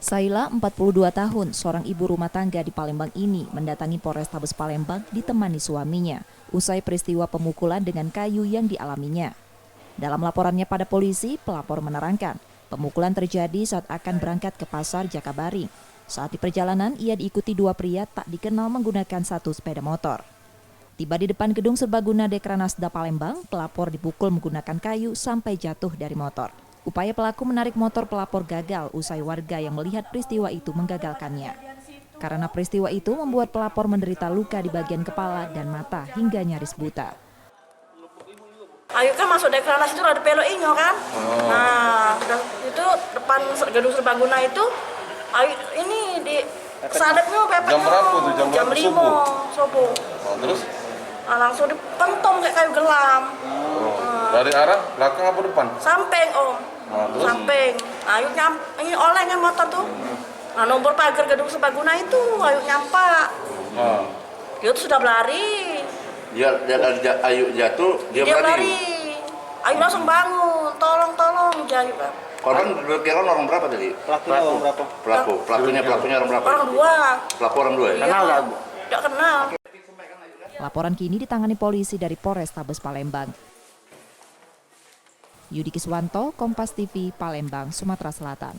Saila, 42 tahun, seorang ibu rumah tangga di Palembang ini mendatangi Polrestabes Palembang ditemani suaminya usai peristiwa pemukulan dengan kayu yang dialaminya. Dalam laporannya pada polisi, pelapor menerangkan pemukulan terjadi saat akan berangkat ke pasar Jakabaring. Saat di perjalanan, ia diikuti dua pria tak dikenal menggunakan satu sepeda motor. Tiba di depan gedung serbaguna Dekranasda Palembang, pelapor dipukul menggunakan kayu sampai jatuh dari motor. Upaya pelaku menarik motor pelapor gagal usai warga yang melihat peristiwa itu menggagalkannya. Karena peristiwa itu membuat pelapor menderita luka di bagian kepala dan mata hingga nyaris buta. Ayu kan masuk Dekranas itu ada pelo inyo kan. Nah, itu depan gedung serbaguna itu Ayu ini di sadapnya pepet. Jam berapa tuh? Jam 5 subuh. Terus? Nah, langsung dipentom kayak kayu gelam. Dari arah belakang apa depan? Samping om. Samping. Ayu ini oleng kan motor tuh. Nah, nomor pagar gedung serbaguna itu Ayu nyampak. Dia tuh sudah berlari. Dia Ayu jatuh, dia berlari. Ayu langsung bangun, tolong Ayu. Korban orang berapa tadi? Pelakunya orang berapa? Pelakunya orang berapa? Orang dua. Pelaku orang dua ya? Kenal nggak, Bu? Tidak kenal. Laporan kini ditangani polisi dari Polrestabes Palembang. Yudi Kiswanto, Kompas TV, Palembang, Sumatera Selatan.